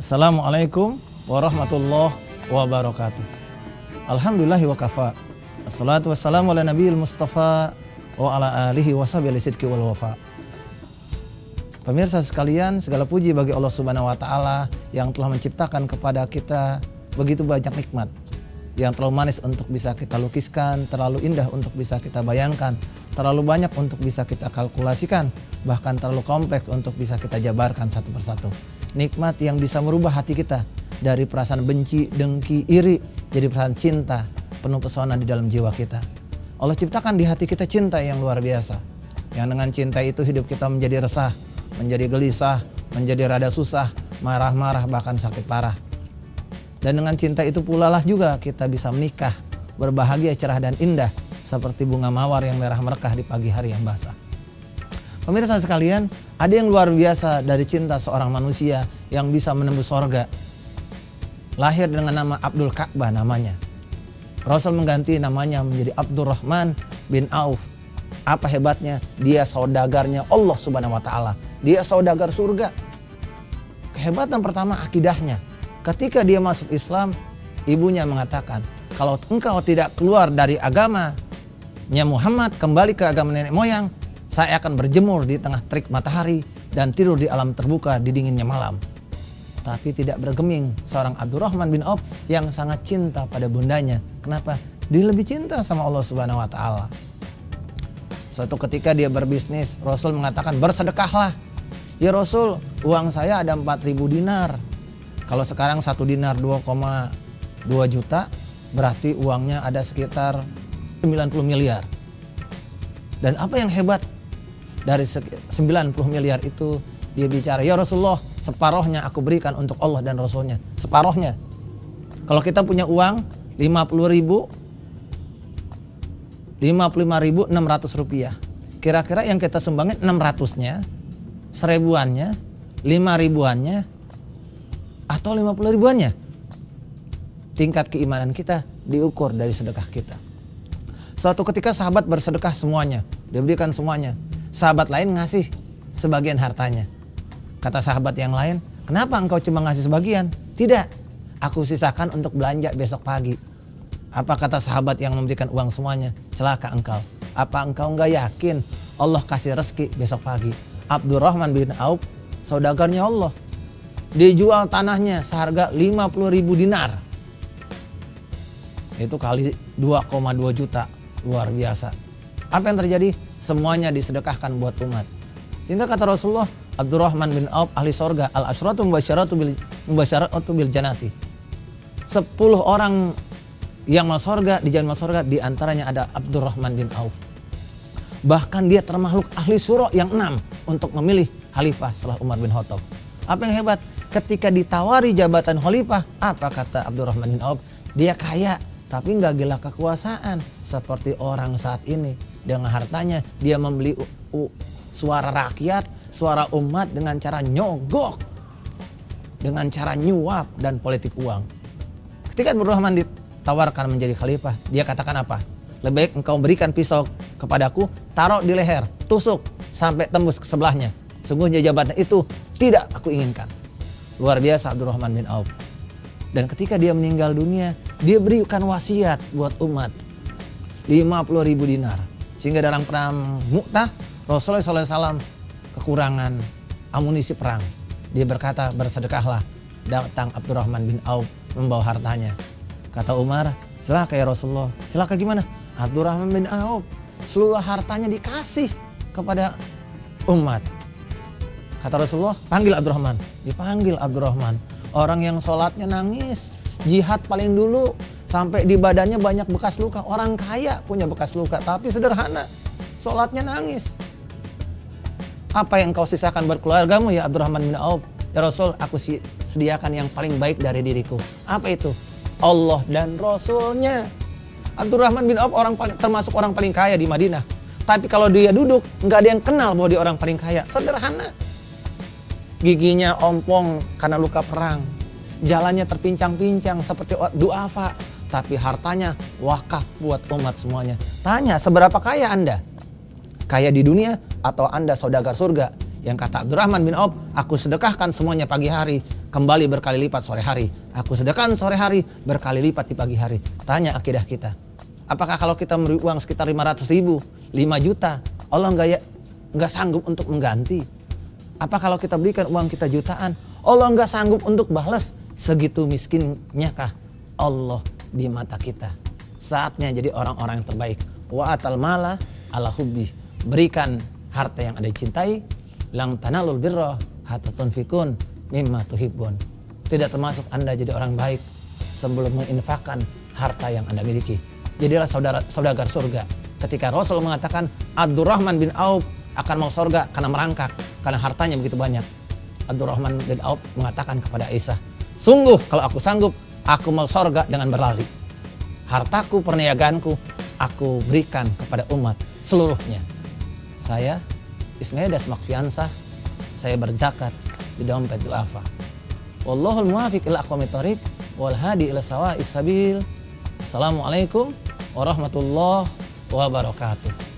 Assalamualaikum warahmatullahi wabarakatuh. Alhamdulillahi wa kafa. Assalatu wassalamu ala nabiyil mustafa wa ala alihi wa sahbihi sidqi wal wafa. Pemirsa sekalian, segala puji bagi Allah Subhanahu wa taala yang telah menciptakan kepada kita begitu banyak nikmat yang terlalu manis untuk bisa kita lukiskan, terlalu indah untuk bisa kita bayangkan, terlalu banyak untuk bisa kita kalkulasikan, bahkan terlalu kompleks untuk bisa kita jabarkan satu persatu. Nikmat yang bisa merubah hati kita dari perasaan benci, dengki, iri jadi perasaan cinta, penuh pesona di dalam jiwa kita. Allah ciptakan di hati kita cinta yang luar biasa. Yang dengan cinta itu hidup kita menjadi resah, menjadi gelisah, menjadi rada susah, marah-marah, bahkan sakit parah. Dan dengan cinta itu pula lah juga kita bisa menikah, berbahagia, cerah dan indah seperti bunga mawar yang merah merekah di pagi hari yang basah. Pemirsa sekalian, ada yang luar biasa dari cinta seorang manusia yang bisa menembus sorga. Lahir dengan nama Abdul Ka'bah namanya. Rasul mengganti namanya menjadi Abdurrahman bin Auf. Apa hebatnya? Dia saudagarnya Allah Subhanahu wa taala. Dia saudagar surga. Kehebatan pertama akidahnya. Ketika dia masuk Islam, ibunya mengatakan, kalau engkau tidak keluar dari agamanya Muhammad, kembali ke agama nenek moyang, saya akan berjemur di tengah terik matahari dan tidur di alam terbuka di dinginnya malam. Tapi tidak bergeming seorang Abdurrahman bin Auf yang sangat cinta pada bundanya. Kenapa? Dia lebih cinta sama Allah Subhanahu wa taala. Suatu ketika dia berbisnis, Rasul mengatakan bersedekahlah. Ya Rasul, uang saya ada 4.000 dinar. Kalau sekarang 1 dinar 2,2 juta, berarti uangnya ada sekitar 90 miliar. Dan apa yang hebat? Dari 90 miliar itu dia bicara, ya Rasulullah, separohnya aku berikan untuk Allah dan Rasulnya. Separohnya. Kalau kita punya uang 55.600 rupiah. Kira-kira yang kita sumbangin 600-nya, 1000-annya, 5.000-annya, atau 50 ribuannya. Tingkat keimanan kita diukur dari sedekah kita. Suatu ketika sahabat bersedekah semuanya, dia berikan semuanya. Sahabat lain ngasih sebagian hartanya. Kata sahabat yang lain, kenapa engkau cuma ngasih sebagian? Tidak, aku sisakan untuk belanja besok pagi. Apa kata sahabat yang memberikan uang semuanya? Celaka engkau. Apa engkau enggak yakin Allah kasih rezeki besok pagi? Abdurrahman bin Auf, saudagarnya Allah. Dijual tanahnya seharga 50.000 dinar. Itu kali 2,2 juta. Luar biasa. Apa yang terjadi? Semuanya disedekahkan buat umat. Sehingga kata Rasulullah, Abdurrahman bin Auf ahli sorga, al-asyratu mubasyaratu bil janati. 10 orang yang masuk sorga, di jalan masuk sorga, di antaranya ada Abdurrahman bin Auf. Bahkan dia termakhluk ahli syura yang 6 untuk memilih khalifah setelah Umar bin Khattab. Apa yang hebat? Ketika ditawari jabatan khalifah, apa kata Abdurrahman bin Auf? Dia kaya, tapi nggak gila kekuasaan seperti orang saat ini. Dengan hartanya dia membeli suara rakyat, suara umat dengan cara nyogok, dengan cara nyuap dan politik uang. Ketika Abdurrahman ditawarkan menjadi khalifah, dia katakan apa? Lebih baik engkau berikan pisau kepadaku, taruh di leher, tusuk sampai tembus ke sebelahnya. Sungguhnya jabatan itu tidak aku inginkan. Luar biasa Abdurrahman bin Auf. Dan ketika dia meninggal dunia, dia berikan wasiat buat umat 50.000 dinar. Sehingga dalam perang Mu'tah, Rasulullah SAW kekurangan amunisi perang. Dia berkata, bersedekahlah. Datang Abdurrahman bin Auf membawa hartanya. Kata Umar, celaka ya Rasulullah. Celaka gimana? Abdurrahman bin Auf seluruh hartanya dikasih kepada umat. Kata Rasulullah, panggil Abdurrahman. Dipanggil Abdurrahman. Orang yang sholatnya nangis, jihad paling dulu, sampai di badannya banyak bekas luka. Orang kaya punya bekas luka, tapi sederhana. Sholatnya nangis. Apa yang kau sisakan buat keluargamu ya Abdurrahman bin Auf? Ya Rasul, aku sediakan yang paling baik dari diriku. Apa itu? Allah dan Rasulnya. Abdurrahman bin Auf termasuk orang paling kaya di Madinah. Tapi kalau dia duduk, nggak ada yang kenal bahwa dia orang paling kaya. Sederhana. Giginya ompong karena luka perang. Jalannya terpincang-pincang seperti duafa. Tapi hartanya wakaf buat umat semuanya. Tanya, seberapa kaya Anda? Kaya di dunia atau Anda saudagar surga Yang kata Abdurrahman bin Auf, aku sedekahkan semuanya pagi hari, kembali berkali lipat sore hari. Aku sedekahkan sore hari, berkali lipat di pagi hari. Tanya akidah kita. Apakah kalau kita memberi uang sekitar 500.000, 5 juta, Allah nggak sanggup untuk mengganti? Apa kalau kita berikan uang kita jutaan, Allah nggak sanggup untuk balas? Segitu miskinnya kah Allah di mata kita? Saatnya jadi orang-orang yang terbaik. Wa atal mala ala hubbi. Berikan harta yang Anda cintai. Lang tanalul birra hatta tunfikun mimma tuhibbun. Tidak termasuk Anda jadi orang baik sebelum menginfakkan harta yang Anda miliki. Jadilah saudagar surga. Ketika Rasul mengatakan Abdurrahman bin Auf akan mau surga karena merangkak, karena hartanya begitu banyak. Abdurrahman bin Auf mengatakan kepada Aisyah, sungguh kalau aku sanggup, aku mau surga dengan berlari. Hartaku, perniagaanku, aku berikan kepada umat seluruhnya. Saya Ismail Dasmakfiansah, saya berzakat di dompet duafa. Wallahul muwafiq ila aqwamit thoriq wal hadi ila sawa'is sabil. Assalamualaikum warahmatullahi wabarakatuh.